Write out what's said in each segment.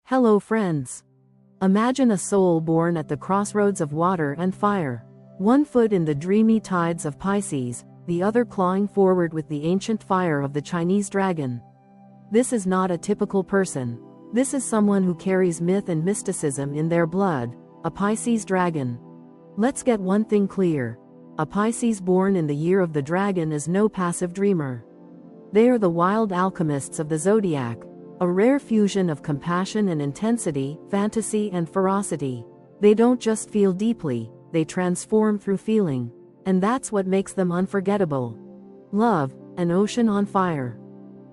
Hello friends. Imagine a soul born at the crossroads of water and fire. One foot in the dreamy tides of Pisces, the other clawing forward with the ancient fire of the Chinese dragon. This is not a typical person. This is someone who carries myth and mysticism in their blood, a Pisces dragon. Let's get one thing clear. A Pisces born in the year of the dragon is no passive dreamer. They are the wild alchemists of the Zodiac. A rare fusion of compassion and intensity, fantasy and ferocity. They don't just feel deeply, they transform through feeling. And that's what makes them unforgettable. Love, an ocean on fire.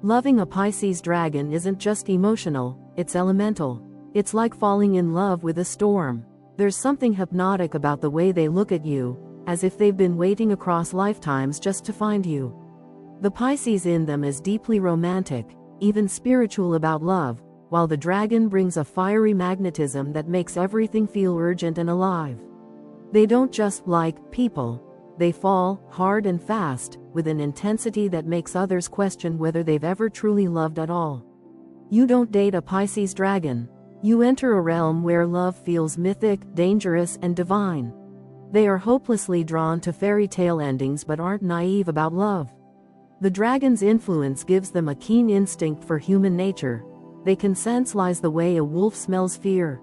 Loving a Pisces dragon isn't just emotional, it's elemental. It's like falling in love with a storm. There's something hypnotic about the way they look at you, as if they've been waiting across lifetimes just to find you. The Pisces in them is deeply romantic, even spiritual about love, while the dragon brings a fiery magnetism that makes everything feel urgent and alive. They don't just like people. They fall hard and fast, with an intensity that makes others question whether they've ever truly loved at all. You don't date a Pisces dragon. You enter a realm where love feels mythic, dangerous, and divine. They are hopelessly drawn to fairy tale endings but aren't naive about love. The dragon's influence gives them a keen instinct for human nature. They can sense lies the way a wolf smells fear.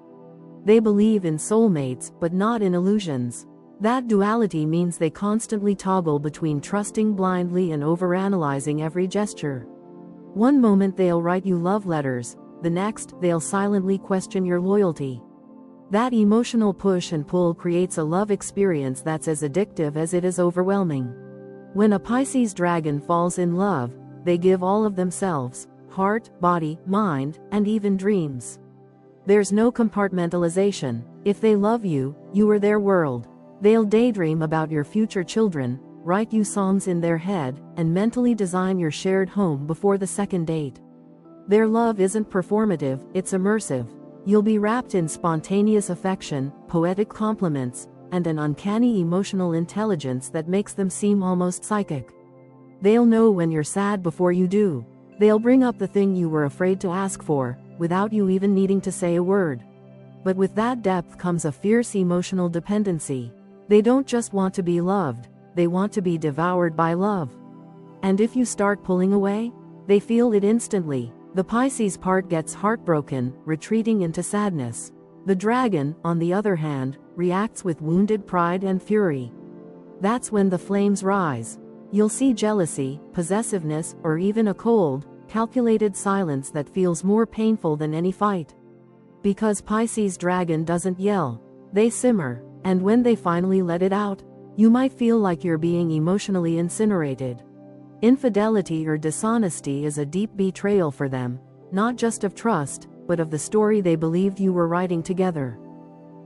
They believe in soulmates, but not in illusions. That duality means they constantly toggle between trusting blindly and overanalyzing every gesture. One moment they'll write you love letters, the next, they'll silently question your loyalty. That emotional push and pull creates a love experience that's as addictive as it is overwhelming. When a Pisces dragon falls in love, they give all of themselves, heart, body, mind, and even dreams. There's no compartmentalization. If they love you, you are their world. They'll daydream about your future children, write you songs in their head, and mentally design your shared home before the second date. Their love isn't performative, it's immersive. You'll be wrapped in spontaneous affection, poetic compliments, and an uncanny emotional intelligence that makes them seem almost psychic. They'll know when you're sad before you do. They'll bring up the thing you were afraid to ask for, without you even needing to say a word. But with that depth comes a fierce emotional dependency. They don't just want to be loved, they want to be devoured by love. And if you start pulling away, they feel it instantly. The Pisces part gets heartbroken, retreating into sadness. The dragon, on the other hand, reacts with wounded pride and fury. That's when the flames rise. You'll see jealousy, possessiveness, or even a cold, calculated silence that feels more painful than any fight. Because Pisces dragon doesn't yell, they simmer, and when they finally let it out, you might feel like you're being emotionally incinerated. Infidelity or dishonesty is a deep betrayal for them, not just of trust, but of the story they believed you were writing together.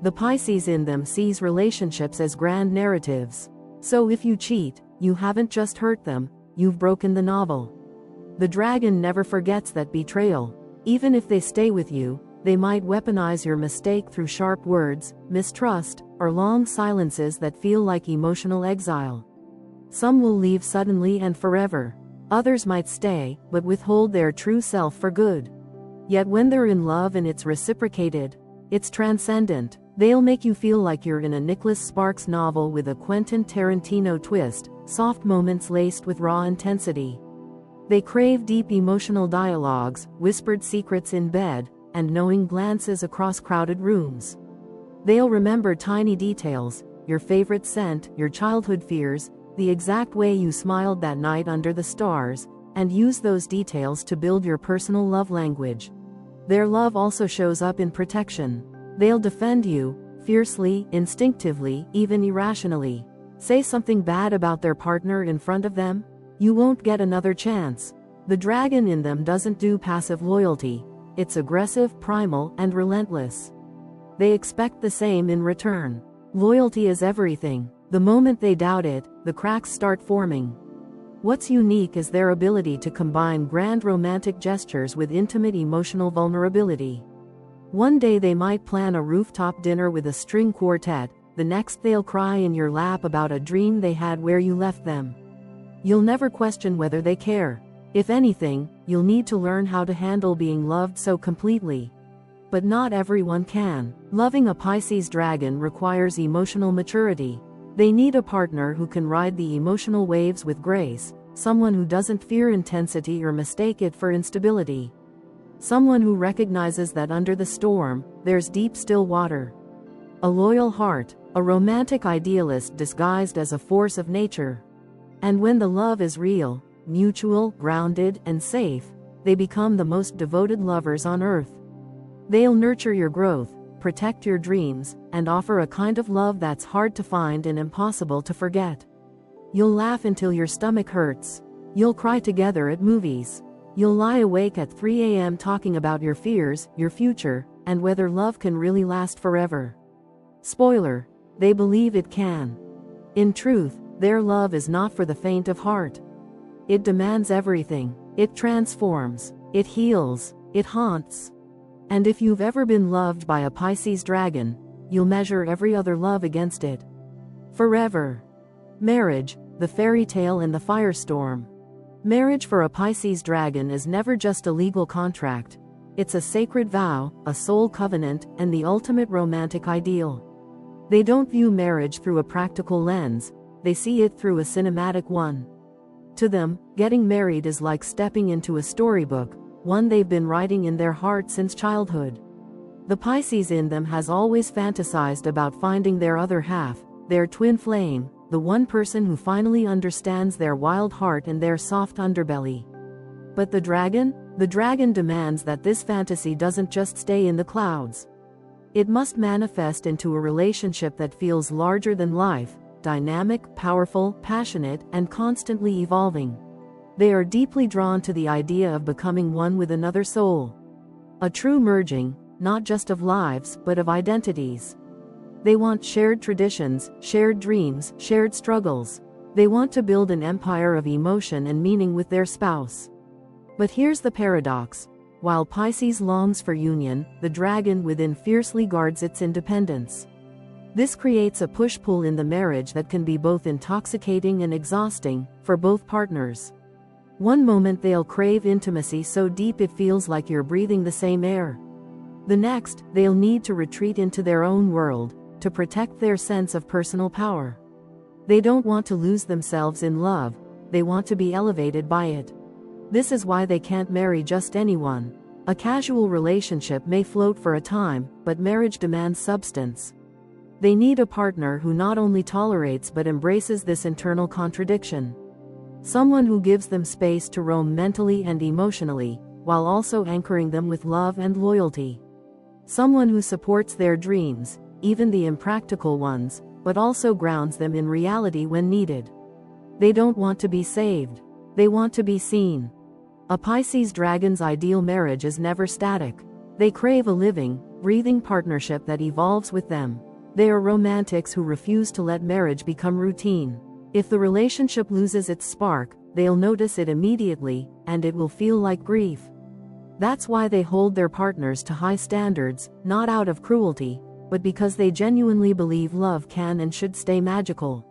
The Pisces in them sees relationships as grand narratives. So if you cheat, you haven't just hurt them, you've broken the novel. The dragon never forgets that betrayal. Even if they stay with you, they might weaponize your mistake through sharp words, mistrust, or long silences that feel like emotional exile. Some will leave suddenly and forever. Others might stay, but withhold their true self for good. Yet when they're in love and it's reciprocated, it's transcendent. They'll make you feel like you're in a Nicholas Sparks novel with a Quentin Tarantino twist, soft moments laced with raw intensity. They crave deep emotional dialogues, whispered secrets in bed, and knowing glances across crowded rooms. They'll remember tiny details, your favorite scent, your childhood fears, the exact way you smiled that night under the stars, and use those details to build your personal love language. Their love also shows up in protection. They'll defend you, fiercely, instinctively, even irrationally. Say something bad about their partner in front of them, you won't get another chance. The dragon in them doesn't do passive loyalty. It's aggressive, primal, and relentless. They expect the same in return. Loyalty is everything. The moment they doubt it, the cracks start forming. What's unique is their ability to combine grand romantic gestures with intimate emotional vulnerability. One day they might plan a rooftop dinner with a string quartet, the next they'll cry in your lap about a dream they had where you left them. You'll never question whether they care. If anything, you'll need to learn how to handle being loved so completely. But not everyone can. Loving a Pisces dragon requires emotional maturity. They need a partner who can ride the emotional waves with grace, someone who doesn't fear intensity or mistake it for instability. Someone who recognizes that under the storm, there's deep still water. A loyal heart, a romantic idealist disguised as a force of nature. And when the love is real, mutual, grounded, and safe, they become the most devoted lovers on earth. They'll nurture your growth, protect your dreams, and offer a kind of love that's hard to find and impossible to forget. You'll laugh until your stomach hurts. You'll cry together at movies. You'll lie awake at 3 a.m. talking about your fears, your future, and whether love can really last forever. Spoiler: they believe it can. In truth, their love is not for the faint of heart. It demands everything. It transforms. It heals. It haunts. And if you've ever been loved by a Pisces dragon, you'll measure every other love against it. Forever. Marriage, the fairy tale and the firestorm. Marriage for a Pisces dragon is never just a legal contract. It's a sacred vow, a soul covenant, and the ultimate romantic ideal. They don't view marriage through a practical lens, they see it through a cinematic one. To them, getting married is like stepping into a storybook, one they've been writing in their heart since childhood. The Pisces in them has always fantasized about finding their other half, their twin flame, the one person who finally understands their wild heart and their soft underbelly. But the dragon demands that this fantasy doesn't just stay in the clouds. It must manifest into a relationship that feels larger than life, dynamic, powerful, passionate, and constantly evolving. They are deeply drawn to the idea of becoming one with another soul. A true merging, not just of lives, but of identities. They want shared traditions, shared dreams, shared struggles. They want to build an empire of emotion and meaning with their spouse. But here's the paradox. While Pisces longs for union, the dragon within fiercely guards its independence. This creates a push-pull in the marriage that can be both intoxicating and exhausting, for both partners. One moment they'll crave intimacy so deep it feels like you're breathing the same air. The next, they'll need to retreat into their own world, to protect their sense of personal power. They don't want to lose themselves in love, they want to be elevated by it. This is why they can't marry just anyone. A casual relationship may float for a time, but marriage demands substance. They need a partner who not only tolerates but embraces this internal contradiction. Someone who gives them space to roam mentally and emotionally, while also anchoring them with love and loyalty. Someone who supports their dreams, even the impractical ones, but also grounds them in reality when needed. They don't want to be saved. They want to be seen. A Pisces dragon's ideal marriage is never static. They crave a living, breathing partnership that evolves with them. They are romantics who refuse to let marriage become routine. If the relationship loses its spark, they'll notice it immediately, and it will feel like grief. That's why they hold their partners to high standards, not out of cruelty, but because they genuinely believe love can and should stay magical.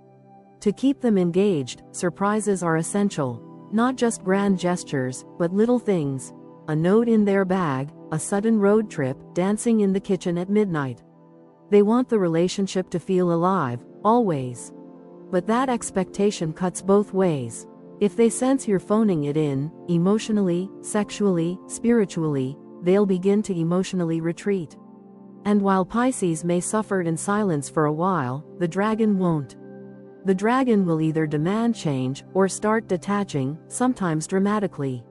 To keep them engaged, surprises are essential. Not just grand gestures, but little things. A note in their bag, a sudden road trip, dancing in the kitchen at midnight. They want the relationship to feel alive, always. But that expectation cuts both ways. If they sense you're phoning it in, emotionally, sexually, spiritually, they'll begin to emotionally retreat. And while Pisces may suffer in silence for a while, the dragon won't. The dragon will either demand change, or start detaching, sometimes dramatically.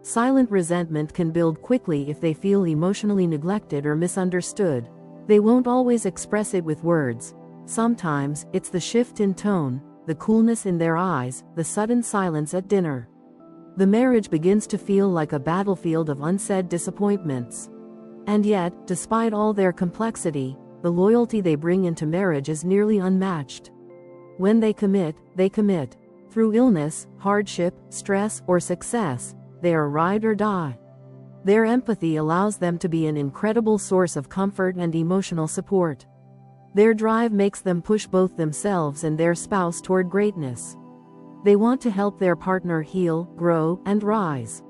Silent resentment can build quickly if they feel emotionally neglected or misunderstood. They won't always express it with words. Sometimes, it's the shift in tone, the coolness in their eyes, the sudden silence at dinner. The marriage begins to feel like a battlefield of unsaid disappointments. And yet, despite all their complexity, the loyalty they bring into marriage is nearly unmatched. When they commit, they commit. Through illness, hardship, stress, or success, they are ride or die. Their empathy allows them to be an incredible source of comfort and emotional support. Their drive makes them push both themselves and their spouse toward greatness. They want to help their partner heal, grow, and rise.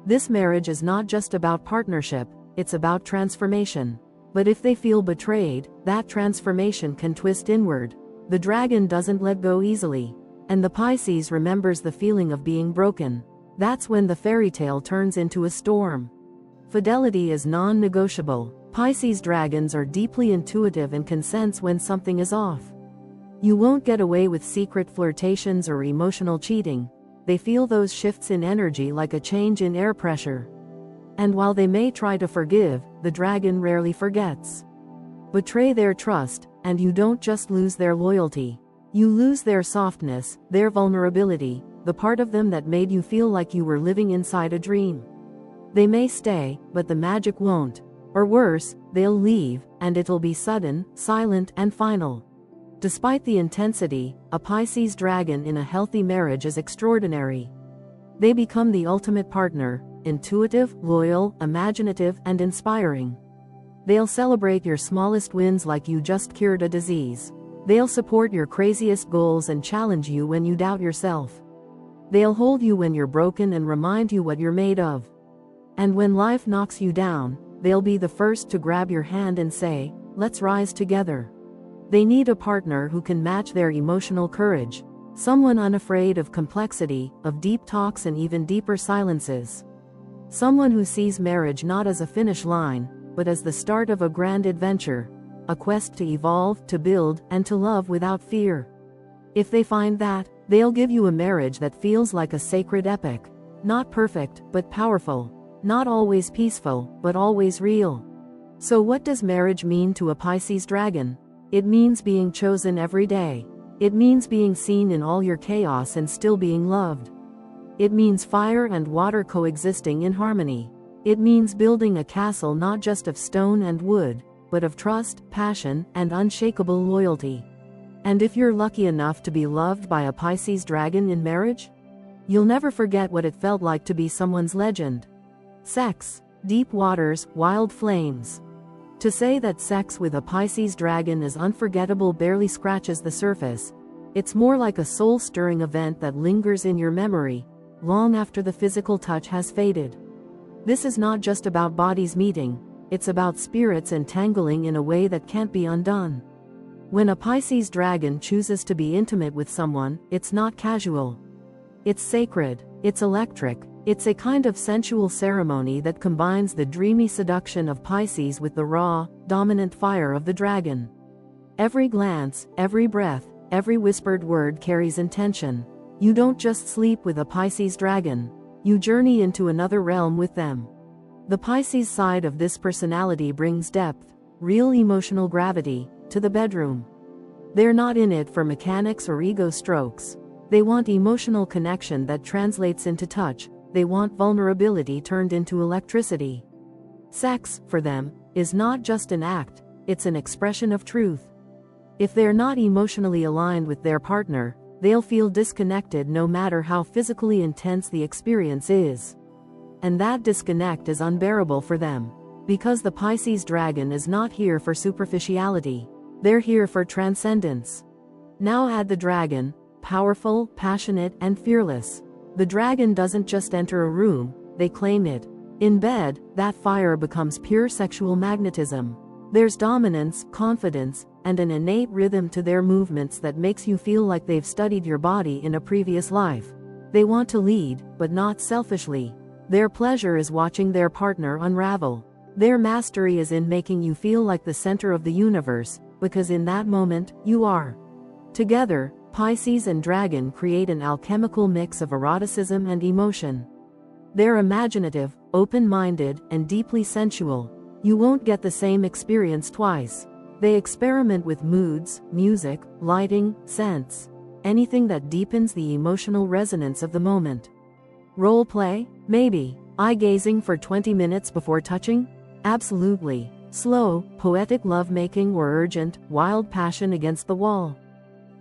This marriage is not just about partnership, it's about transformation. But if they feel betrayed, that transformation can twist inward. The dragon doesn't let go easily. And the Pisces remembers the feeling of being broken. That's when the fairy tale turns into a storm. Fidelity is non-negotiable. Pisces dragons are deeply intuitive and can sense when something is off. You won't get away with secret flirtations or emotional cheating. They feel those shifts in energy like a change in air pressure. And while they may try to forgive, the dragon rarely forgets. Betray their trust, and you don't just lose their loyalty. You lose their softness, their vulnerability, the part of them that made you feel like you were living inside a dream. They may stay, but the magic won't. Or worse, they'll leave, and it'll be sudden, silent, and final. Despite the intensity, a Pisces dragon in a healthy marriage is extraordinary. They become the ultimate partner, intuitive, loyal, imaginative, and inspiring. They'll celebrate your smallest wins like you just cured a disease. They'll support your craziest goals and challenge you when you doubt yourself. They'll hold you when you're broken and remind you what you're made of. And when life knocks you down, they'll be the first to grab your hand and say, "Let's rise together." They need a partner who can match their emotional courage. Someone unafraid of complexity, of deep talks and even deeper silences. Someone who sees marriage not as a finish line, but as the start of a grand adventure. A quest to evolve, to build, and to love without fear. If they find that, they'll give you a marriage that feels like a sacred epic. Not perfect, but powerful. Not always peaceful, but always real. So what does marriage mean to a Pisces dragon? It means being chosen every day. It means being seen in all your chaos and still being loved. It means fire and water coexisting in harmony. It means building a castle not just of stone and wood, but of trust, passion, and unshakable loyalty. And if you're lucky enough to be loved by a Pisces dragon in marriage, you'll never forget what it felt like to be someone's legend. Sex, deep waters, wild flames. To say that sex with a Pisces dragon is unforgettable barely scratches the surface. It's more like a soul-stirring event that lingers in your memory, long after the physical touch has faded. This is not just about bodies meeting, it's about spirits entangling in a way that can't be undone. When a Pisces dragon chooses to be intimate with someone, it's not casual. It's sacred, it's electric. It's a kind of sensual ceremony that combines the dreamy seduction of Pisces with the raw, dominant fire of the dragon. Every glance, every breath, every whispered word carries intention. You don't just sleep with a Pisces dragon, you journey into another realm with them. The Pisces side of this personality brings depth, real emotional gravity, to the bedroom. They're not in it for mechanics or ego strokes. They want emotional connection that translates into touch. They want vulnerability turned into electricity. Sex, for them, is not just an act, it's an expression of truth. If they're not emotionally aligned with their partner, they'll feel disconnected no matter how physically intense the experience is. And that disconnect is unbearable for them. Because the Pisces dragon is not here for superficiality, they're here for transcendence. Now add the dragon, powerful, passionate, and fearless. The dragon doesn't just enter a room, they claim it. In bed, that fire becomes pure sexual magnetism. There's dominance, confidence, and an innate rhythm to their movements that makes you feel like they've studied your body in a previous life. They want to lead, but not selfishly. Their pleasure is watching their partner unravel. Their mastery is in making you feel like the center of the universe, because in that moment, you are. Together, Pisces and dragon create an alchemical mix of eroticism and emotion. They're imaginative, open-minded, and deeply sensual. You won't get the same experience twice. They experiment with moods, music, lighting, scents, anything that deepens the emotional resonance of the moment. Role play? Maybe. Eye-gazing for 20 minutes before touching? Absolutely. Slow, poetic lovemaking or urgent, wild passion against the wall?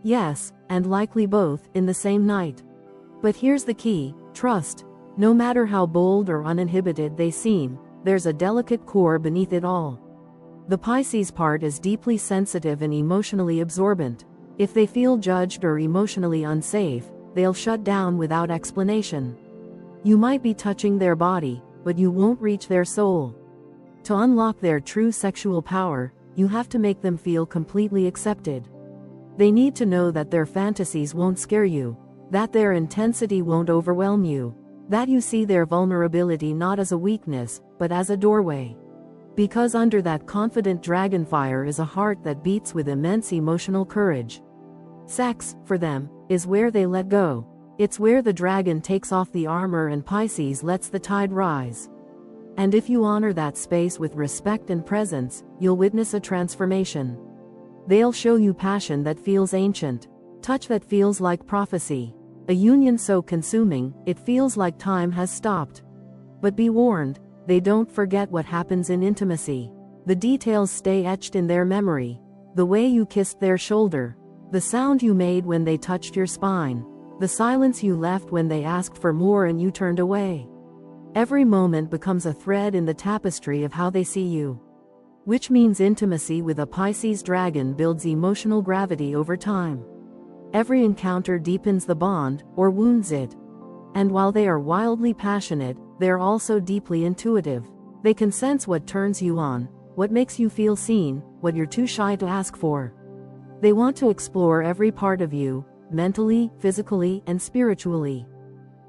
Yes, and likely both, in the same night. But here's the key: trust. No matter how bold or uninhibited they seem, there's a delicate core beneath it all. The Pisces part is deeply sensitive and emotionally absorbent. If they feel judged or emotionally unsafe, they'll shut down without explanation. You might be touching their body, but you won't reach their soul. To unlock their true sexual power, you have to make them feel completely accepted. They need to know that their fantasies won't scare you, that their intensity won't overwhelm you, that you see their vulnerability not as a weakness, but as a doorway. Because under that confident dragon fire is a heart that beats with immense emotional courage. Sex, for them, is where they let go. It's where the dragon takes off the armor and Pisces lets the tide rise. And if you honor that space with respect and presence, you'll witness a transformation. They'll show you passion that feels ancient, touch that feels like prophecy, a union so consuming, it feels like time has stopped. But be warned, they don't forget what happens in intimacy. The details stay etched in their memory. The way you kissed their shoulder, the sound you made when they touched your spine, the silence you left when they asked for more and you turned away. Every moment becomes a thread in the tapestry of how they see you. Which means intimacy with a Pisces dragon builds emotional gravity over time. Every encounter deepens the bond, or wounds it. And while they are wildly passionate, they're also deeply intuitive. They can sense what turns you on, what makes you feel seen, what you're too shy to ask for. They want to explore every part of you, mentally, physically, and spiritually.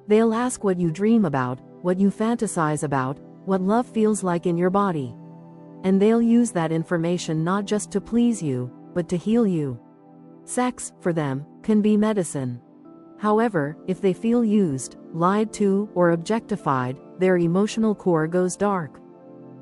They'll ask what you dream about, what you fantasize about, what love feels like in your body. And they'll use that information not just to please you, but to heal you. Sex, for them, can be medicine. However, if they feel used, lied to, or objectified, their emotional core goes dark.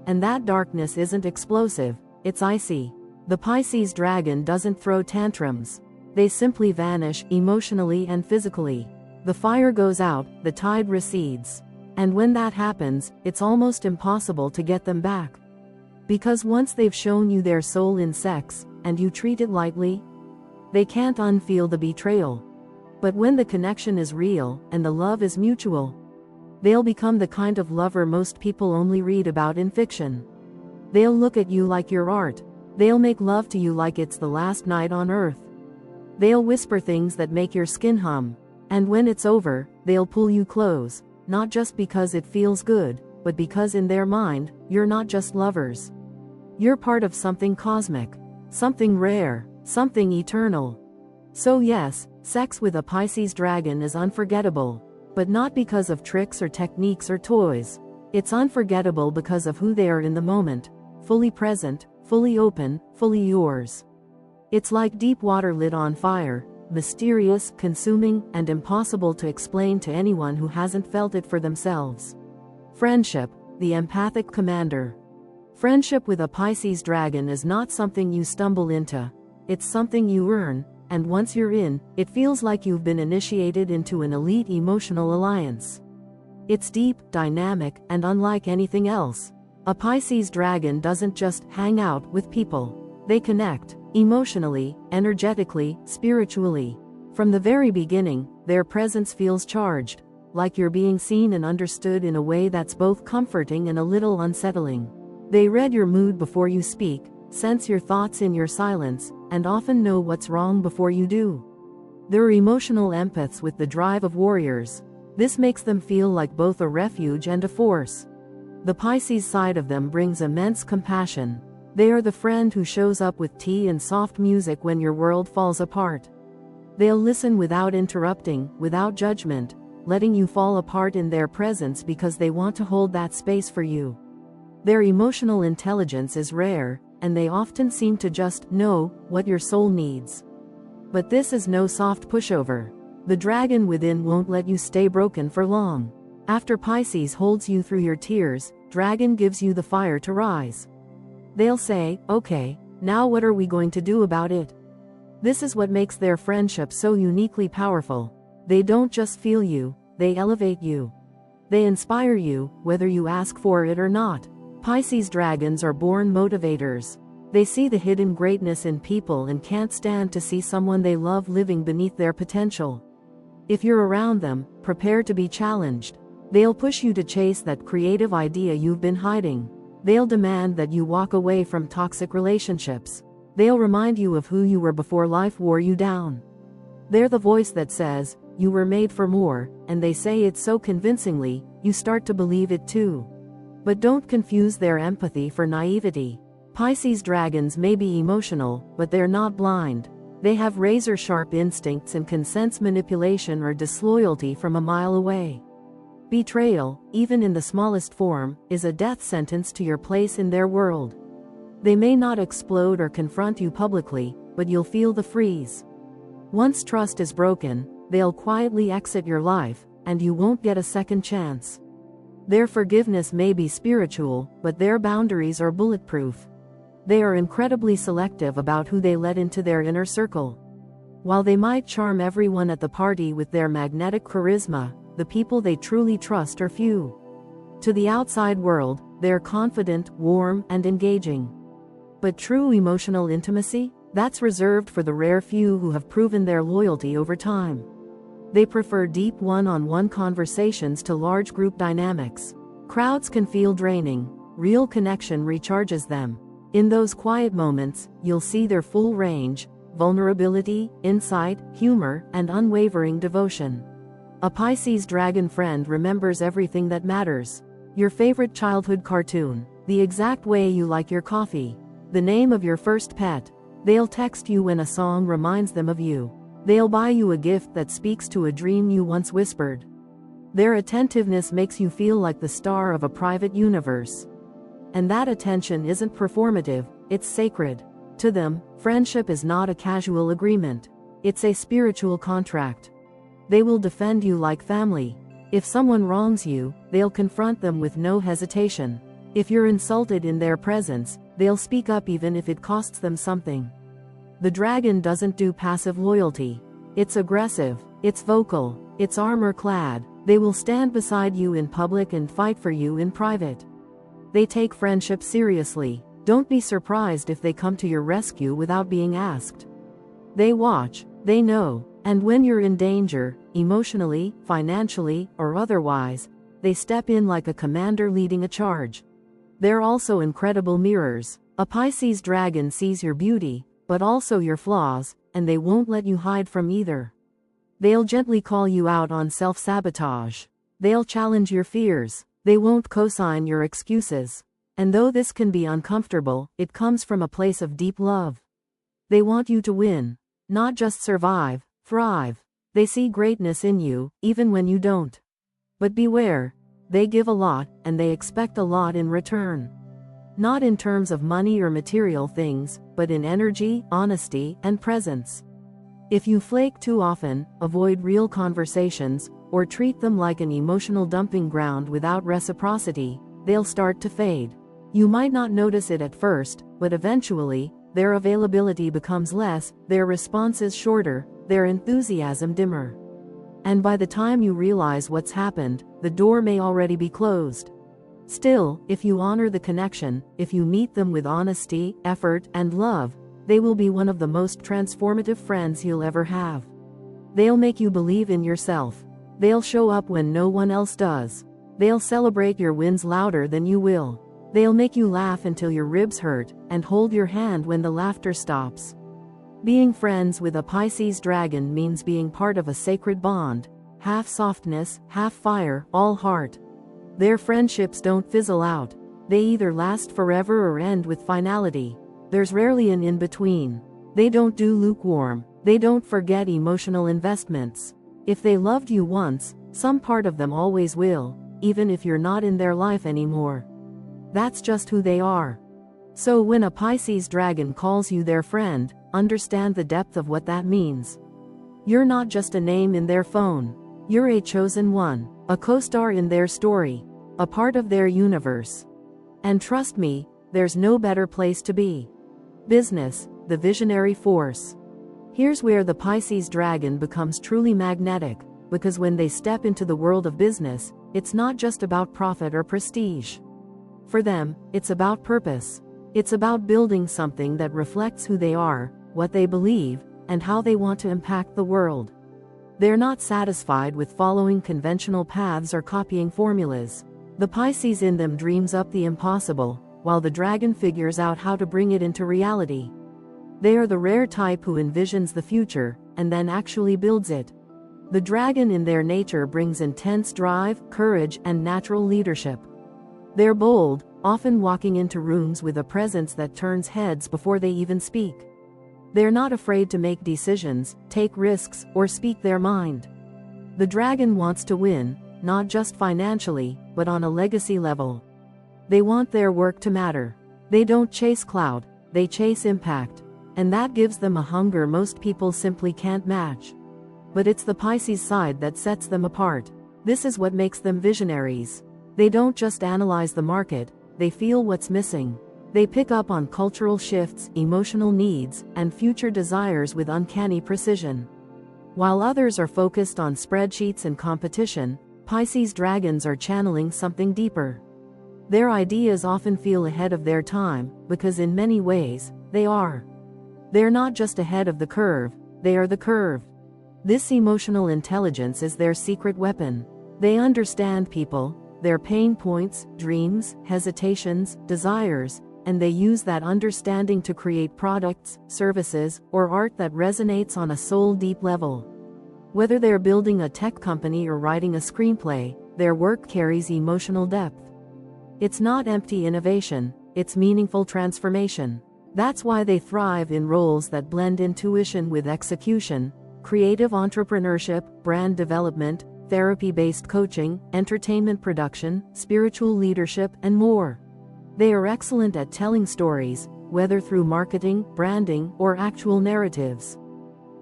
And that darkness isn't explosive, it's icy. The Pisces dragon doesn't throw tantrums. They simply vanish, emotionally and physically. The fire goes out, the tide recedes. And when that happens, it's almost impossible to get them back. Because once they've shown you their soul in sex, and you treat it lightly, they can't unfeel the betrayal. But when the connection is real, and the love is mutual, they'll become the kind of lover most people only read about in fiction. They'll look at you like you're art. They'll make love to you like it's the last night on earth. They'll whisper things that make your skin hum. And when it's over, they'll pull you close, not just because it feels good, but because in their mind, you're not just lovers. You're part of something cosmic, something rare, something eternal. So yes, sex with a Pisces dragon is unforgettable, but not because of tricks or techniques or toys. It's unforgettable because of who they are in the moment, fully present, fully open, fully yours. It's like deep water lit on fire, mysterious, consuming, and impossible to explain to anyone who hasn't felt it for themselves. Friendship, the empathic commander. Friendship with a Pisces dragon is not something you stumble into. It's something you earn, and once you're in, it feels like you've been initiated into an elite emotional alliance. It's deep, dynamic, and unlike anything else. A Pisces dragon doesn't just hang out with people. They connect, emotionally, energetically, spiritually. From the very beginning, their presence feels charged, like you're being seen and understood in a way that's both comforting and a little unsettling. They read your mood before you speak, sense your thoughts in your silence, and often know what's wrong before you do. They're emotional empaths with the drive of warriors. This makes them feel like both a refuge and a force. The Pisces side of them brings immense compassion. They are the friend who shows up with tea and soft music when your world falls apart. They'll listen without interrupting, without judgment, letting you fall apart in their presence because they want to hold that space for you. Their emotional intelligence is rare, and they often seem to just know what your soul needs. But this is no soft pushover. The dragon within won't let you stay broken for long. After Pisces holds you through your tears, dragon gives you the fire to rise. They'll say, okay, now what are we going to do about it? This is what makes their friendship so uniquely powerful. They don't just feel you, they elevate you. They inspire you, whether you ask for it or not. Pisces dragons are born motivators. They see the hidden greatness in people and can't stand to see someone they love living beneath their potential. If you're around them, prepare to be challenged. They'll push you to chase that creative idea you've been hiding. They'll demand that you walk away from toxic relationships. They'll remind you of who you were before life wore you down. They're the voice that says, you were made for more, and they say it so convincingly, you start to believe it too. But don't confuse their empathy for naivety. Pisces dragons may be emotional, but they're not blind. They have razor-sharp instincts and can sense manipulation or disloyalty from a mile away. Betrayal, even in the smallest form, is a death sentence to your place in their world. They may not explode or confront you publicly, but you'll feel the freeze. Once trust is broken, they'll quietly exit your life, and you won't get a second chance. Their forgiveness may be spiritual, but their boundaries are bulletproof. They are incredibly selective about who they let into their inner circle. While they might charm everyone at the party with their magnetic charisma, the people they truly trust are few. To the outside world, they're confident, warm, and engaging. But true emotional intimacy? That's reserved for the rare few who have proven their loyalty over time. They prefer deep one-on-one conversations to large group dynamics. Crowds can feel draining. Real connection recharges them. In those quiet moments, you'll see their full range: vulnerability, insight, humor, and unwavering devotion. A Pisces dragon friend remembers everything that matters. Your favorite childhood cartoon, the exact way you like your coffee, the name of your first pet. They'll text you when a song reminds them of you. They'll buy you a gift that speaks to a dream you once whispered. Their attentiveness makes you feel like the star of a private universe. And that attention isn't performative, it's sacred. To them, friendship is not a casual agreement. It's a spiritual contract. They will defend you like family. If someone wrongs you, they'll confront them with no hesitation. If you're insulted in their presence, they'll speak up even if it costs them something. The dragon doesn't do passive loyalty. It's aggressive, it's vocal, it's armor-clad. They will stand beside you in public and fight for you in private. They take friendship seriously. Don't be surprised if they come to your rescue without being asked. They watch, they know, and when you're in danger, emotionally, financially, or otherwise, they step in like a commander leading a charge. They're also incredible mirrors. A Pisces dragon sees your beauty, but also your flaws, and they won't let you hide from either. They'll gently call you out on self-sabotage. They'll challenge your fears. They won't co-sign your excuses. And though this can be uncomfortable, it comes from a place of deep love. They want you to win, not just survive, thrive. They see greatness in you, even when you don't. But beware, they give a lot, and they expect a lot in return. Not in terms of money or material things, but in energy, honesty, and presence. If you flake too often, avoid real conversations, or treat them like an emotional dumping ground without reciprocity, they'll start to fade. You might not notice it at first, but eventually, their availability becomes less, their responses shorter, their enthusiasm dimmer. And by the time you realize what's happened, the door may already be closed. Still, if you honor the connection, if you meet them with honesty, effort, and love, they will be one of the most transformative friends you'll ever have. They'll make you believe in yourself. They'll show up when no one else does. They'll celebrate your wins louder than you will. They'll make you laugh until your ribs hurt, and hold your hand when the laughter stops. Being friends with a Pisces dragon means being part of a sacred bond, half softness, half fire, all heart. Their friendships don't fizzle out. They either last forever or end with finality. There's rarely an in-between. They don't do lukewarm. They don't forget emotional investments. If they loved you once, some part of them always will, even if you're not in their life anymore. That's just who they are. So when a Pisces dragon calls you their friend, understand the depth of what that means. You're not just a name in their phone. You're a chosen one, a co-star in their story, a part of their universe. And trust me, there's no better place to be. Business, the visionary force. Here's where the Pisces dragon becomes truly magnetic, because when they step into the world of business, it's not just about profit or prestige. For them, it's about purpose. It's about building something that reflects who they are, what they believe, and how they want to impact the world. They're not satisfied with following conventional paths or copying formulas. The Pisces in them dreams up the impossible, while the dragon figures out how to bring it into reality. They are the rare type who envisions the future, and then actually builds it. The dragon in their nature brings intense drive, courage, and natural leadership. They're bold, often walking into rooms with a presence that turns heads before they even speak. They're not afraid to make decisions, take risks, or speak their mind. The dragon wants to win, not just financially, but on a legacy level. They want their work to matter. They don't chase clout, they chase impact. And that gives them a hunger most people simply can't match. But it's the Pisces side that sets them apart. This is what makes them visionaries. They don't just analyze the market, they feel what's missing. They pick up on cultural shifts, emotional needs, and future desires with uncanny precision. While others are focused on spreadsheets and competition, Pisces dragons are channeling something deeper. Their ideas often feel ahead of their time, because in many ways, they are. They're not just ahead of the curve, they are the curve. This emotional intelligence is their secret weapon. They understand people, their pain points, dreams, hesitations, desires, and they use that understanding to create products, services, or art that resonates on a soul-deep level. Whether they're building a tech company or writing a screenplay, their work carries emotional depth. It's not empty innovation, it's meaningful transformation. That's why they thrive in roles that blend intuition with execution: creative entrepreneurship, brand development, therapy-based coaching, entertainment production, spiritual leadership, and more. They are excellent at telling stories, whether through marketing, branding, or actual narratives.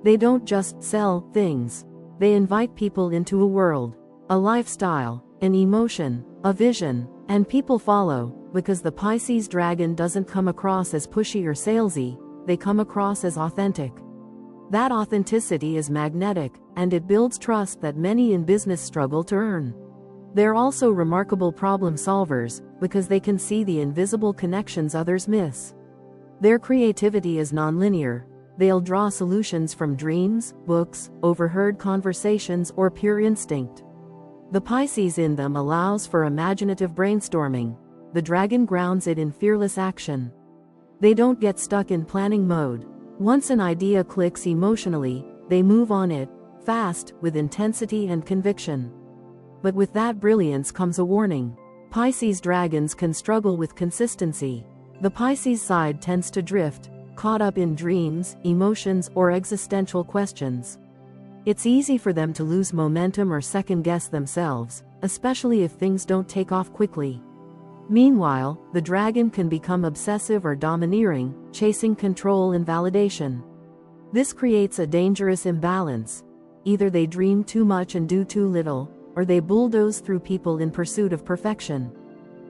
They don't just sell things. They invite people into a world, a lifestyle, an emotion, a vision, and people follow, because the Pisces dragon doesn't come across as pushy or salesy, they come across as authentic. That authenticity is magnetic, and it builds trust that many in business struggle to earn. They're also remarkable problem solvers, because they can see the invisible connections others miss. Their creativity is nonlinear. They'll draw solutions from dreams, books, overheard conversations, or pure instinct. The Pisces in them allows for imaginative brainstorming. The dragon grounds it in fearless action. They don't get stuck in planning mode. Once an idea clicks emotionally, they move on it, fast, with intensity and conviction. But with that brilliance comes a warning. Pisces dragons can struggle with consistency. The Pisces side tends to drift, caught up in dreams, emotions, or existential questions. It's easy for them to lose momentum or second-guess themselves, especially if things don't take off quickly. Meanwhile, the dragon can become obsessive or domineering, chasing control and validation. This creates a dangerous imbalance. Either they dream too much and do too little, or they bulldoze through people in pursuit of perfection.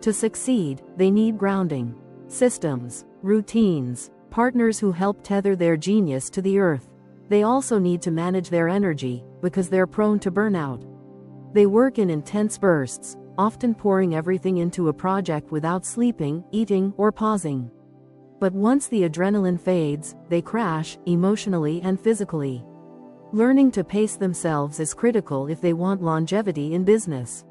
To succeed, they need grounding, systems, routines, partners who help tether their genius to the earth. They also need to manage their energy, because they're prone to burnout. They work in intense bursts, often pouring everything into a project without sleeping, eating, or pausing. But once the adrenaline fades, they crash, emotionally and physically. Learning to pace themselves is critical if they want longevity in business.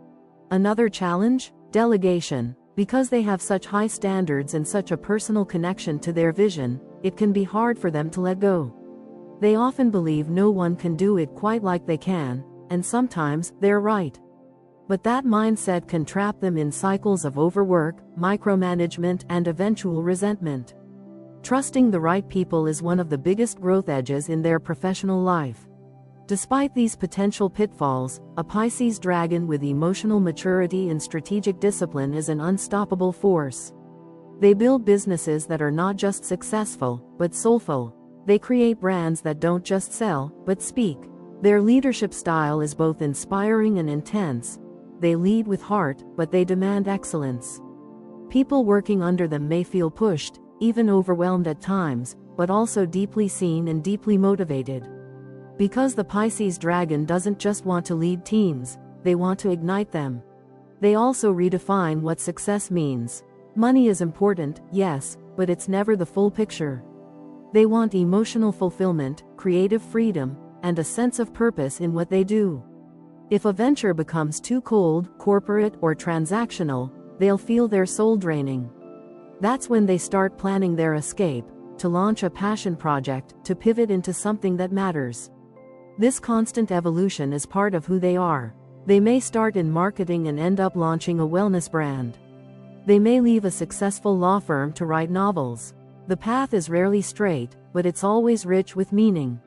Another challenge? Delegation. Because they have such high standards and such a personal connection to their vision, it can be hard for them to let go. They often believe no one can do it quite like they can, and sometimes they're right. But that mindset can trap them in cycles of overwork, micromanagement, and eventual resentment. Trusting the right people is one of the biggest growth edges in their professional life. Despite these potential pitfalls, a Pisces dragon with emotional maturity and strategic discipline is an unstoppable force. They build businesses that are not just successful, but soulful. They create brands that don't just sell, but speak. Their leadership style is both inspiring and intense. They lead with heart, but they demand excellence. People working under them may feel pushed, even overwhelmed at times, but also deeply seen and deeply motivated. Because the Pisces dragon doesn't just want to lead teams, they want to ignite them. They also redefine what success means. Money is important, yes, but it's never the full picture. They want emotional fulfillment, creative freedom, and a sense of purpose in what they do. If a venture becomes too cold, corporate, or transactional, they'll feel their soul draining. That's when they start planning their escape, to launch a passion project, to pivot into something that matters. This constant evolution is part of who they are. They may start in marketing and end up launching a wellness brand. They may leave a successful law firm to write novels. The path is rarely straight, but it's always rich with meaning.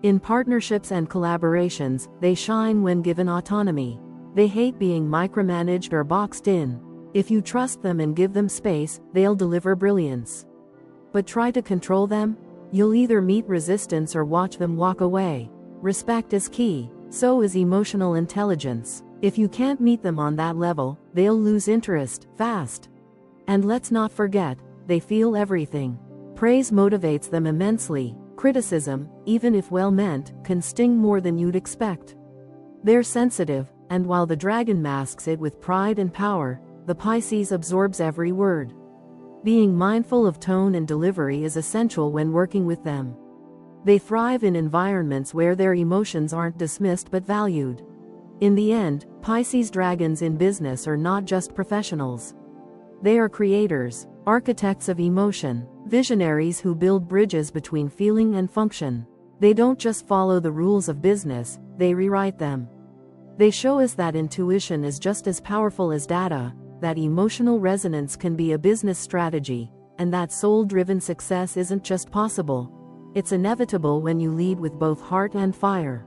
In partnerships and collaborations, they shine when given autonomy. They hate being micromanaged or boxed in. If you trust them and give them space, they'll deliver brilliance. But try to control them? You'll either meet resistance or watch them walk away. Respect is key, so is emotional intelligence. If you can't meet them on that level, they'll lose interest fast. And let's not forget, they feel everything. Praise motivates them immensely. Criticism, even if well-meant, can sting more than you'd expect. They're sensitive, and while the dragon masks it with pride and power, the Pisces absorbs every word. Being mindful of tone and delivery is essential when working with them. They thrive in environments where their emotions aren't dismissed but valued. In the end, Pisces dragons in business are not just professionals. They are creators, architects of emotion, visionaries who build bridges between feeling and function. They don't just follow the rules of business, they rewrite them. They show us that intuition is just as powerful as data, that emotional resonance can be a business strategy, and that soul-driven success isn't just possible. It's inevitable when you lead with both heart and fire.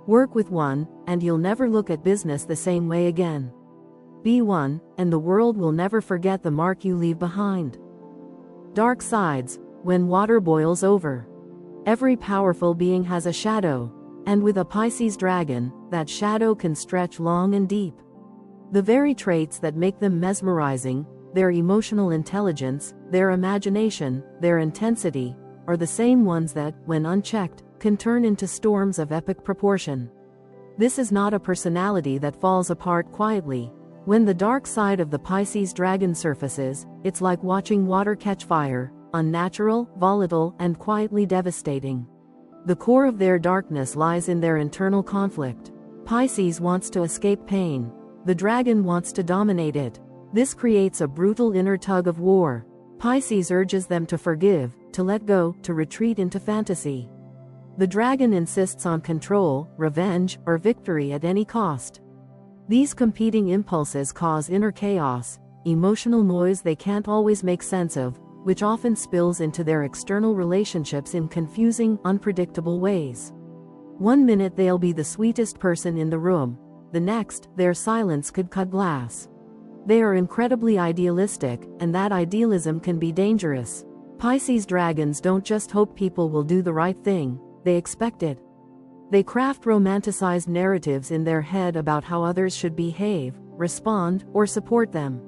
Work with one, and you'll never look at business the same way again. Be one, and the world will never forget the mark you leave behind. Dark sides, when water boils over. Every powerful being has a shadow, and with a Pisces dragon, that shadow can stretch long and deep. The very traits that make them mesmerizing, their emotional intelligence, their imagination, their intensity, are the same ones that, when unchecked, can turn into storms of epic proportion. This is not a personality that falls apart quietly. When the dark side of the Pisces dragon surfaces, it's like watching water catch fire, unnatural, volatile, and quietly devastating. The core of their darkness lies in their internal conflict. Pisces wants to escape pain. The dragon wants to dominate it. This creates a brutal inner tug of war. Pisces urges them to forgive, to let go, to retreat into fantasy. The dragon insists on control, revenge, or victory at any cost. These competing impulses cause inner chaos, emotional noise they can't always make sense of, which often spills into their external relationships in confusing, unpredictable ways. One minute they'll be the sweetest person in the room, the next, their silence could cut glass. They are incredibly idealistic, and that idealism can be dangerous. Pisces dragons don't just hope people will do the right thing, they expect it. They craft romanticized narratives in their head about how others should behave, respond, or support them.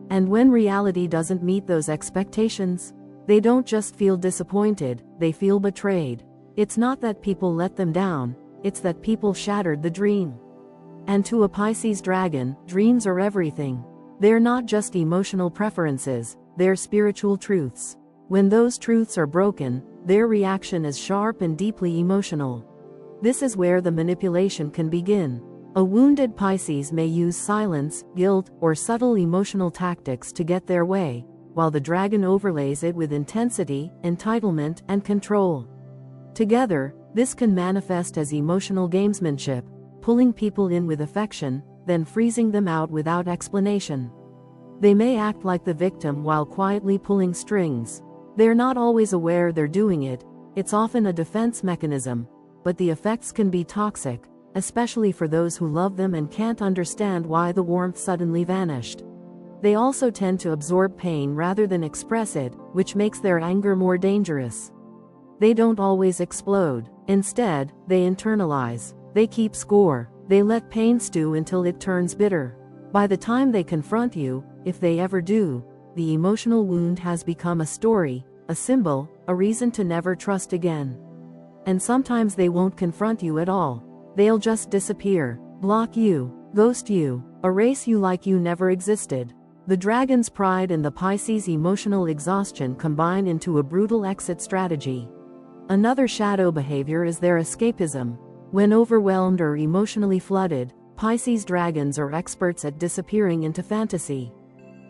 And when reality doesn't meet those expectations, they don't just feel disappointed, they feel betrayed. It's not that people let them down, it's that people shattered the dream. And to a Pisces dragon, dreams are everything. They're not just emotional preferences, they're spiritual truths. When those truths are broken, their reaction is sharp and deeply emotional. This is where the manipulation can begin. A wounded Pisces may use silence, guilt, or subtle emotional tactics to get their way, while the dragon overlays it with intensity, entitlement, and control. Together, this can manifest as emotional gamesmanship, pulling people in with affection, then freezing them out without explanation. They may act like the victim while quietly pulling strings. They're not always aware they're doing it, it's often a defense mechanism, but the effects can be toxic, especially for those who love them and can't understand why the warmth suddenly vanished. They also tend to absorb pain rather than express it, which makes their anger more dangerous. They don't always explode. Instead, they internalize. They keep score. They let pain stew until it turns bitter. By the time they confront you, if they ever do, the emotional wound has become a story, a symbol, a reason to never trust again. And sometimes they won't confront you at all. They'll just disappear, block you, ghost you, erase you like you never existed. The dragon's pride and the Pisces' emotional exhaustion combine into a brutal exit strategy. Another shadow behavior is their escapism. When overwhelmed or emotionally flooded, Pisces dragons are experts at disappearing into fantasy.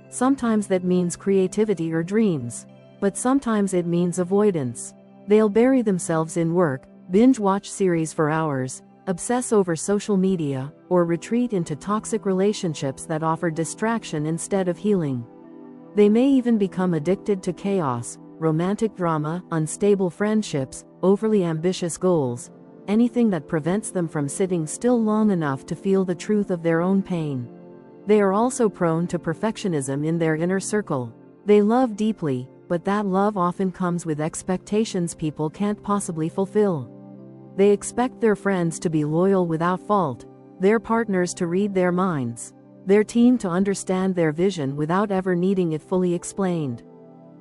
Sometimes that means creativity or dreams, but sometimes it means avoidance. They'll bury themselves in work, binge-watch series for hours, obsess over social media, or retreat into toxic relationships that offer distraction instead of healing. They may even become addicted to chaos, romantic drama, unstable friendships, overly ambitious goals, anything that prevents them from sitting still long enough to feel the truth of their own pain. They are also prone to perfectionism in their inner circle. They love deeply, but that love often comes with expectations people can't possibly fulfill. They expect their friends to be loyal without fault, their partners to read their minds, their team to understand their vision without ever needing it fully explained.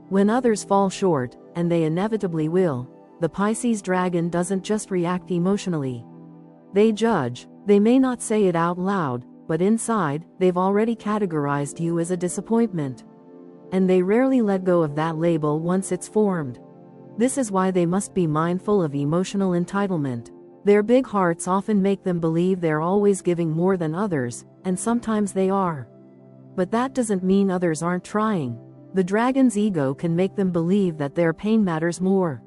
When others fall short, and they inevitably will, the Pisces dragon doesn't just react emotionally. They judge. They may not say it out loud, but inside, they've already categorized you as a disappointment. And they rarely let go of that label once it's formed. This is why they must be mindful of emotional entitlement. Their big hearts often make them believe they're always giving more than others, and sometimes they are. But that doesn't mean others aren't trying. The dragon's ego can make them believe that their pain matters more,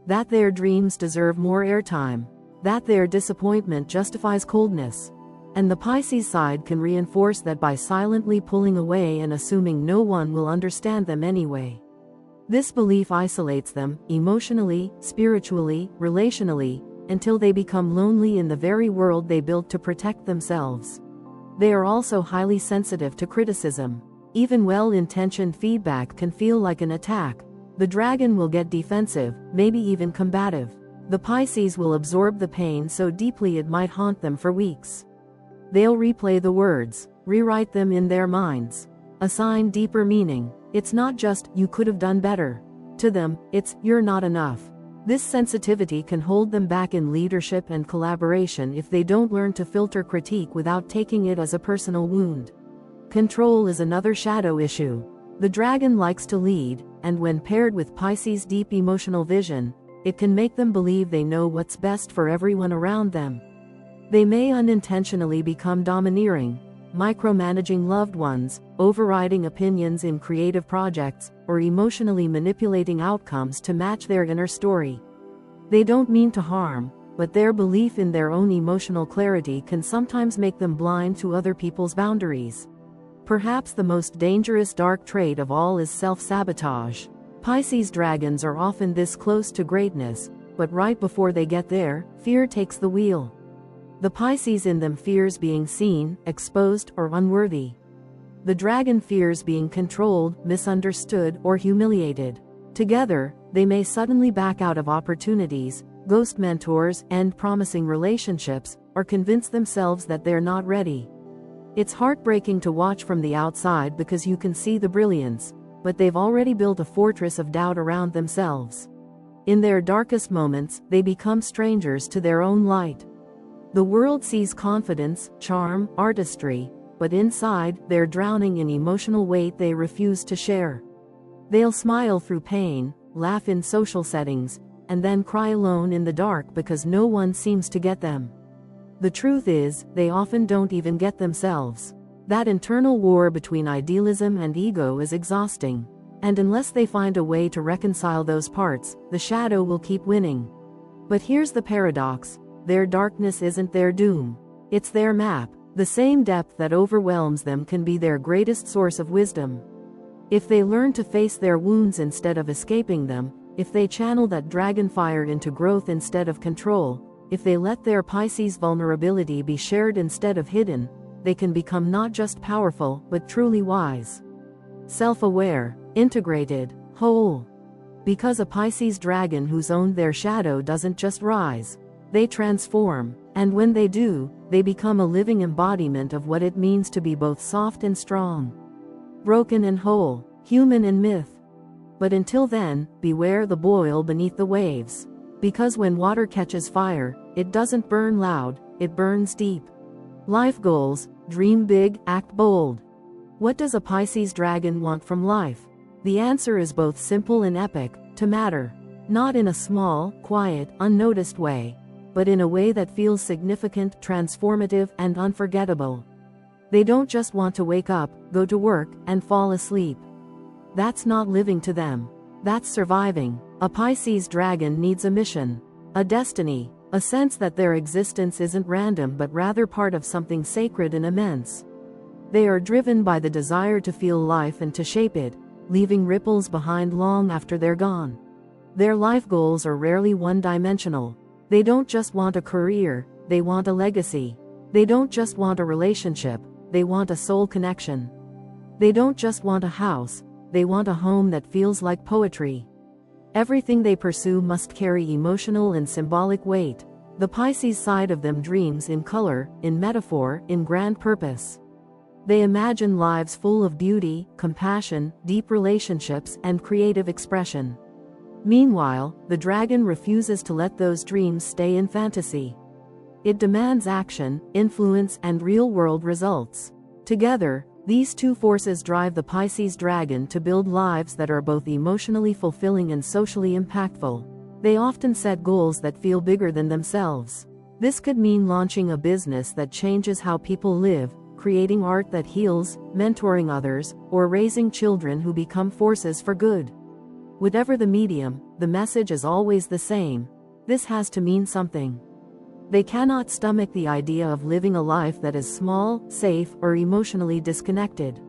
that their dreams deserve more airtime, that their disappointment justifies coldness. And the Pisces side can reinforce that by silently pulling away and assuming no one will understand them anyway. This belief isolates them, emotionally, spiritually, relationally, until they become lonely in the very world they built to protect themselves. They are also highly sensitive to criticism. Even well-intentioned feedback can feel like an attack. The dragon will get defensive, maybe even combative. The Pisces will absorb the pain so deeply it might haunt them for weeks. They'll replay the words, rewrite them in their minds, assign deeper meaning. It's not just, "You could have done better." To them, it's, "You're not enough." This sensitivity can hold them back in leadership and collaboration if they don't learn to filter critique without taking it as a personal wound. Control is another shadow issue. The dragon likes to lead, and when paired with Pisces' deep emotional vision, it can make them believe they know what's best for everyone around them. They may unintentionally become domineering, micromanaging loved ones, overriding opinions in creative projects, or emotionally manipulating outcomes to match their inner story. They don't mean to harm, but their belief in their own emotional clarity can sometimes make them blind to other people's boundaries. Perhaps the most dangerous dark trait of all is self-sabotage. Pisces dragons are often this close to greatness, but right before they get there, fear takes the wheel. The Pisces in them fears being seen, exposed, or unworthy. The dragon fears being controlled, misunderstood, or humiliated. Together, they may suddenly back out of opportunities, ghost mentors, end promising relationships, or convince themselves that they're not ready. It's heartbreaking to watch from the outside because you can see the brilliance, but they've already built a fortress of doubt around themselves. In their darkest moments, they become strangers to their own light. The world sees confidence, charm, artistry, but inside, they're drowning in emotional weight they refuse to share. They'll smile through pain, laugh in social settings, and then cry alone in the dark because no one seems to get them. The truth is, they often don't even get themselves. That internal war between idealism and ego is exhausting. And unless they find a way to reconcile those parts, the shadow will keep winning. But here's the paradox. Their darkness isn't their doom. It's their map. The same depth that overwhelms them can be their greatest source of wisdom. If they learn to face their wounds instead of escaping them, if they channel that dragon fire into growth instead of control, if they let their Pisces vulnerability be shared instead of hidden, they can become not just powerful, but truly wise. Self-aware, integrated, whole. Because a Pisces dragon who's owned their shadow doesn't just rise. They transform, and when they do, they become a living embodiment of what it means to be both soft and strong, broken and whole, human and myth. But until then, beware the boil beneath the waves. Because when water catches fire, it doesn't burn loud, it burns deep. Life goals: dream big, act bold. What does a Pisces dragon want from life? The answer is both simple and epic: to matter. Not in a small, quiet, unnoticed way, but in a way that feels significant, transformative, and unforgettable. They don't just want to wake up, go to work, and fall asleep. That's not living to them. That's surviving. A Pisces dragon needs a mission, a destiny, a sense that their existence isn't random but rather part of something sacred and immense. They are driven by the desire to feel life and to shape it, leaving ripples behind long after they're gone. Their life goals are rarely one-dimensional. They don't just want a career, they want a legacy. They don't just want a relationship, they want a soul connection. They don't just want a house, they want a home that feels like poetry. Everything they pursue must carry emotional and symbolic weight. The Pisces side of them dreams in color, in metaphor, in grand purpose. They imagine lives full of beauty, compassion, deep relationships, and creative expression. Meanwhile, the dragon refuses to let those dreams stay in fantasy. It demands action, influence, and real-world results. Together, these two forces drive the Pisces dragon to build lives that are both emotionally fulfilling and socially impactful. They often set goals that feel bigger than themselves. This could mean launching a business that changes how people live, creating art that heals, mentoring others, or raising children who become forces for good. Whatever the medium, the message is always the same. This has to mean something. They cannot stomach the idea of living a life that is small, safe, or emotionally disconnected.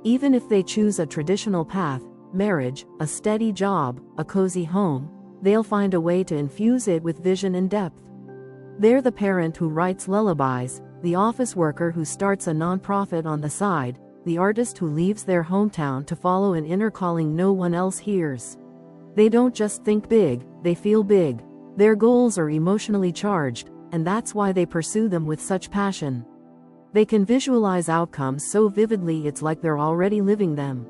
Even if they choose a traditional path, marriage, a steady job, a cozy home, they'll find a way to infuse it with vision and depth. They're the parent who writes lullabies, the office worker who starts a nonprofit on the side, the artist who leaves their hometown to follow an inner calling no one else hears. They don't just think big, they feel big. Their goals are emotionally charged, and that's why they pursue them with such passion. They can visualize outcomes so vividly it's like they're already living them.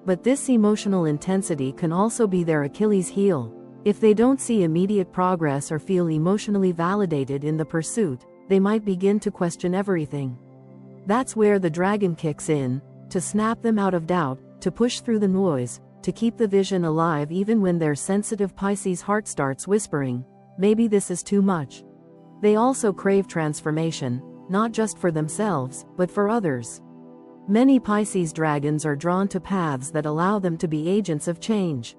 But this emotional intensity can also be their Achilles heel. If they don't see immediate progress or feel emotionally validated in the pursuit, they might begin to question everything. That's where the dragon kicks in, to snap them out of doubt, to push through the noise, to keep the vision alive even when their sensitive Pisces heart starts whispering, maybe this is too much. They also crave transformation, not just for themselves, but for others. Many Pisces dragons are drawn to paths that allow them to be agents of change.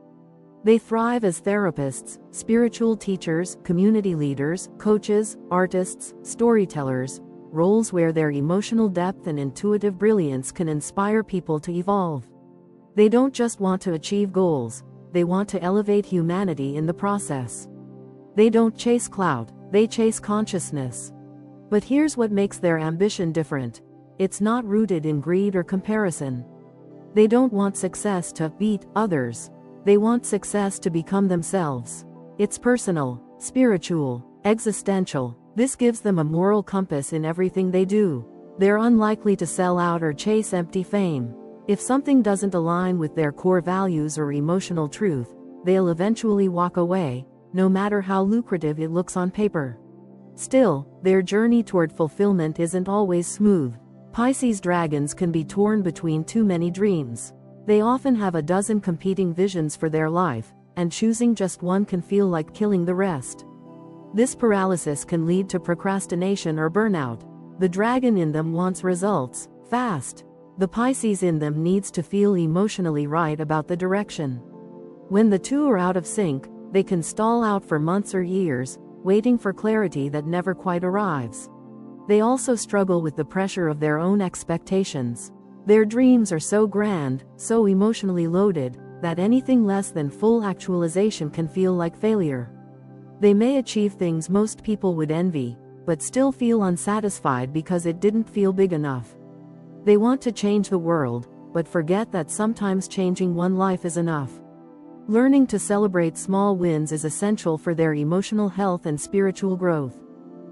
They thrive as therapists, spiritual teachers, community leaders, coaches, artists, storytellers, roles where their emotional depth and intuitive brilliance can inspire people to evolve. They don't just want to achieve goals, they want to elevate humanity in the process. They don't chase clout, they chase consciousness. But here's what makes their ambition different. It's not rooted in greed or comparison. They don't want success to beat others. They want success to become themselves. It's personal, spiritual, existential. This gives them a moral compass in everything they do. They're unlikely to sell out or chase empty fame. If something doesn't align with their core values or emotional truth, they'll eventually walk away, no matter how lucrative it looks on paper. Still, their journey toward fulfillment isn't always smooth. Pisces dragons can be torn between too many dreams. They often have a dozen competing visions for their life, and choosing just one can feel like killing the rest. This paralysis can lead to procrastination or burnout. The dragon in them wants results, fast. The Pisces in them needs to feel emotionally right about the direction. When the two are out of sync, they can stall out for months or years, waiting for clarity that never quite arrives. They also struggle with the pressure of their own expectations. Their dreams are so grand, so emotionally loaded, that anything less than full actualization can feel like failure. They may achieve things most people would envy, but still feel unsatisfied because it didn't feel big enough. They want to change the world, but forget that sometimes changing one life is enough. Learning to celebrate small wins is essential for their emotional health and spiritual growth.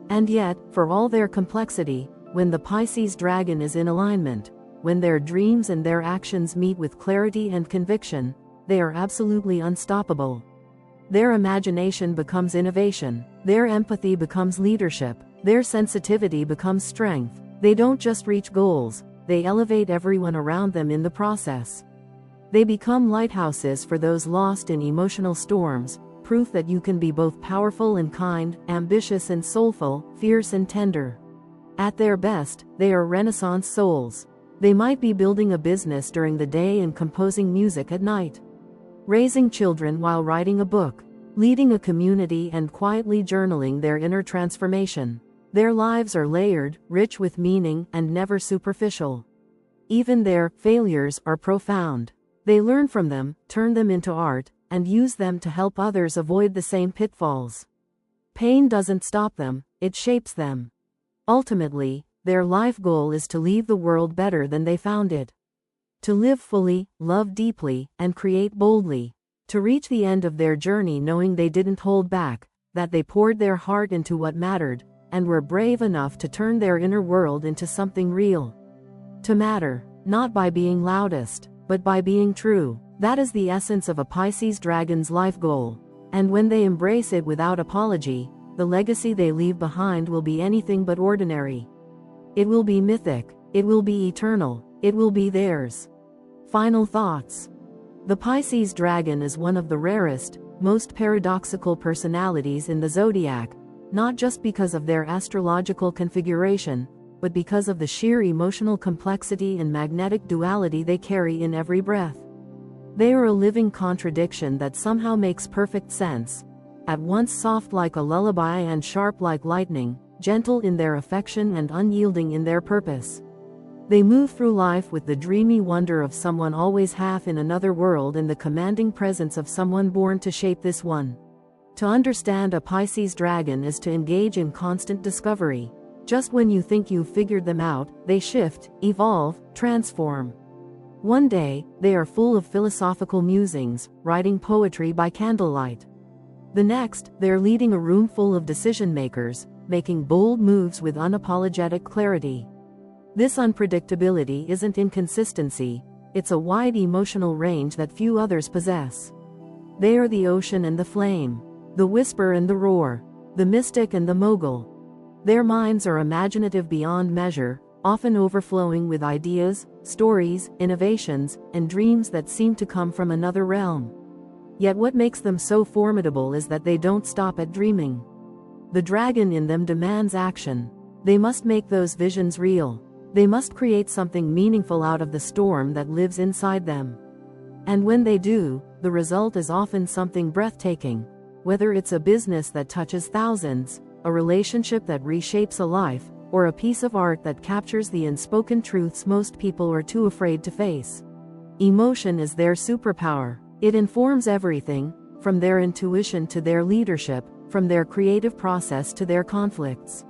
And yet, for all their complexity, when the Pisces dragon is in alignment, when their dreams and their actions meet with clarity and conviction, they are absolutely unstoppable. Their imagination becomes innovation, their empathy becomes leadership, their sensitivity becomes strength. They don't just reach goals, they elevate everyone around them in the process. They become lighthouses for those lost in emotional storms, proof that you can be both powerful and kind, ambitious and soulful, fierce and tender. At their best, they are Renaissance souls. They might be building a business during the day and composing music at night. Raising children while writing a book. Leading a community and quietly journaling their inner transformation. Their lives are layered, rich with meaning, and never superficial. Even their failures are profound. They learn from them, turn them into art, and use them to help others avoid the same pitfalls. Pain doesn't stop them, it shapes them. Ultimately, their life goal is to leave the world better than they found it. To live fully, love deeply, and create boldly. To reach the end of their journey knowing they didn't hold back, that they poured their heart into what mattered, and were brave enough to turn their inner world into something real. To matter, not by being loudest, but by being true. That is the essence of a Pisces dragon's life goal. And when they embrace it without apology, the legacy they leave behind will be anything but ordinary. It will be mythic, it will be eternal, it will be theirs. Final thoughts. The Pisces dragon is one of the rarest, most paradoxical personalities in the zodiac, not just because of their astrological configuration, but because of the sheer emotional complexity and magnetic duality they carry in every breath. They are a living contradiction that somehow makes perfect sense. At once soft like a lullaby and sharp like lightning, gentle in their affection and unyielding in their purpose. They move through life with the dreamy wonder of someone always half in another world and the commanding presence of someone born to shape this one. To understand a Pisces dragon is to engage in constant discovery. Just when you think you've figured them out, they shift, evolve, transform. One day, they are full of philosophical musings, writing poetry by candlelight. The next, they're leading a room full of decision-makers, making bold moves with unapologetic clarity. This unpredictability isn't inconsistency, it's a wide emotional range that few others possess. They are the ocean and the flame, the whisper and the roar, the mystic and the mogul. Their minds are imaginative beyond measure, often overflowing with ideas, stories, innovations, and dreams that seem to come from another realm. Yet what makes them so formidable is that they don't stop at dreaming. The dragon in them demands action. They must make those visions real. They must create something meaningful out of the storm that lives inside them. And when they do, the result is often something breathtaking. Whether it's a business that touches thousands, a relationship that reshapes a life, or a piece of art that captures the unspoken truths most people are too afraid to face. Emotion is their superpower. It informs everything, from their intuition to their leadership, from their creative process to their conflicts.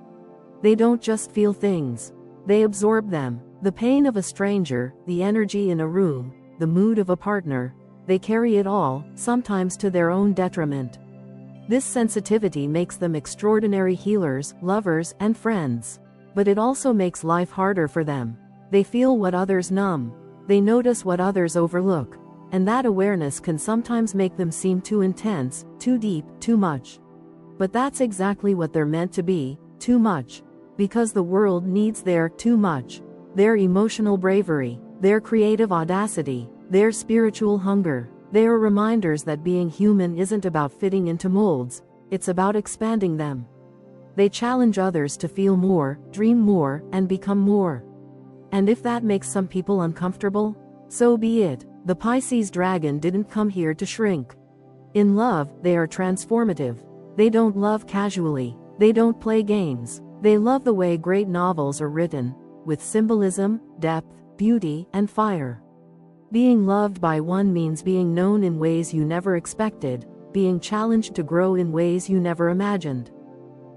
They don't just feel things. They absorb them. The pain of a stranger, the energy in a room, the mood of a partner. They carry it all, sometimes to their own detriment. This sensitivity makes them extraordinary healers, lovers, and friends. But it also makes life harder for them. They feel what others numb. They notice what others overlook. And that awareness can sometimes make them seem too intense, too deep, too much. But that's exactly what they're meant to be, too much. Because the world needs their too much. Their emotional bravery, their creative audacity, their spiritual hunger. They are reminders that being human isn't about fitting into molds, it's about expanding them. They challenge others to feel more, dream more, and become more. And if that makes some people uncomfortable, so be it. The Pisces dragon didn't come here to shrink. In love, they are transformative. They don't love casually. They don't play games. They love the way great novels are written, with symbolism, depth, beauty, and fire. Being loved by one means being known in ways you never expected, being challenged to grow in ways you never imagined.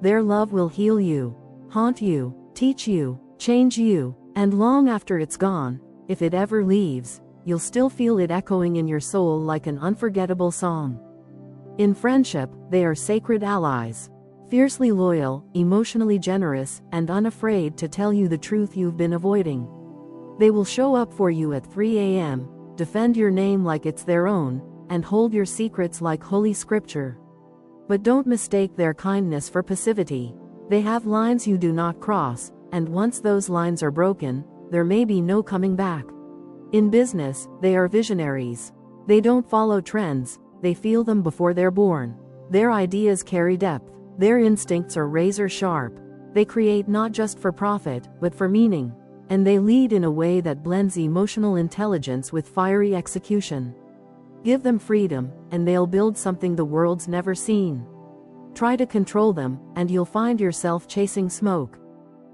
Their love will heal you, haunt you, teach you, change you, and long after it's gone, if it ever leaves, you'll still feel it echoing in your soul like an unforgettable song. In friendship, they are sacred allies. Fiercely loyal, emotionally generous, and unafraid to tell you the truth you've been avoiding. They will show up for you at 3 a.m., defend your name like it's their own, and hold your secrets like holy scripture. But don't mistake their kindness for passivity. They have lines you do not cross, and once those lines are broken, there may be no coming back. In business, they are visionaries. They don't follow trends, they feel them before they're born. Their ideas carry depth. Their instincts are razor sharp. They create not just for profit, but for meaning. And they lead in a way that blends emotional intelligence with fiery execution. Give them freedom, and they'll build something the world's never seen. Try to control them, and you'll find yourself chasing smoke.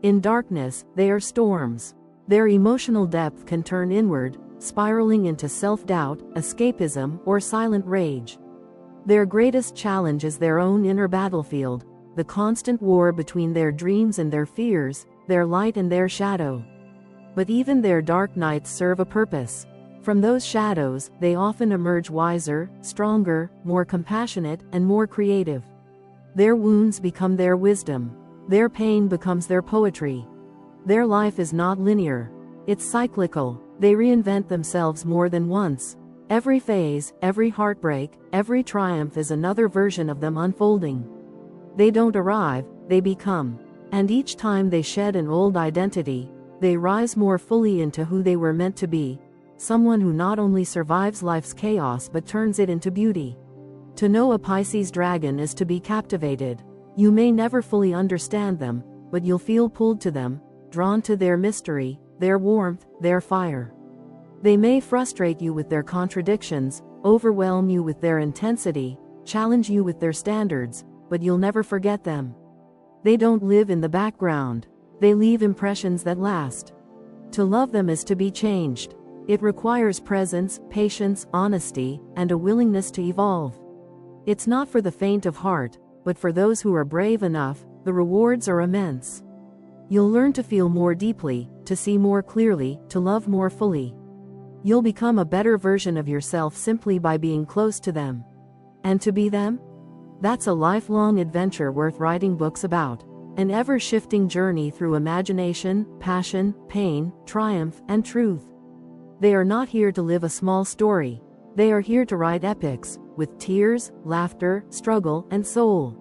In darkness, they are storms. Their emotional depth can turn inward, spiraling into self-doubt, escapism, or silent rage. Their greatest challenge is their own inner battlefield, the constant war between their dreams and their fears, their light and their shadow. But even their dark nights serve a purpose. From those shadows, they often emerge wiser, stronger, more compassionate, and more creative. Their wounds become their wisdom. Their pain becomes their poetry. Their life is not linear. It's cyclical. They reinvent themselves more than once. Every phase, every heartbreak, every triumph is another version of them unfolding. They don't arrive, they become. And each time they shed an old identity, they rise more fully into who they were meant to be, someone who not only survives life's chaos but turns it into beauty. To know a Pisces dragon is to be captivated. You may never fully understand them, but you'll feel pulled to them, drawn to their mystery, their warmth, their fire. They may frustrate you with their contradictions, overwhelm you with their intensity, challenge you with their standards, but you'll never forget them. They don't live in the background. They leave impressions that last. To love them is to be changed. It requires presence, patience, honesty, and a willingness to evolve. It's not for the faint of heart, but for those who are brave enough. The rewards are immense. You'll learn to feel more deeply, to see more clearly, to love more fully. You'll become a better version of yourself simply by being close to them. And to be them? That's a lifelong adventure worth writing books about. An ever-shifting journey through imagination, passion, pain, triumph, and truth. They are not here to live a small story. They are here to write epics, with tears, laughter, struggle, and soul.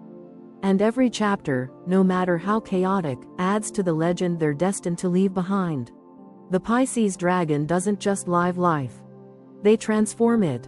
And every chapter, no matter how chaotic, adds to the legend they're destined to leave behind. The Pisces dragon doesn't just live life. They transform it.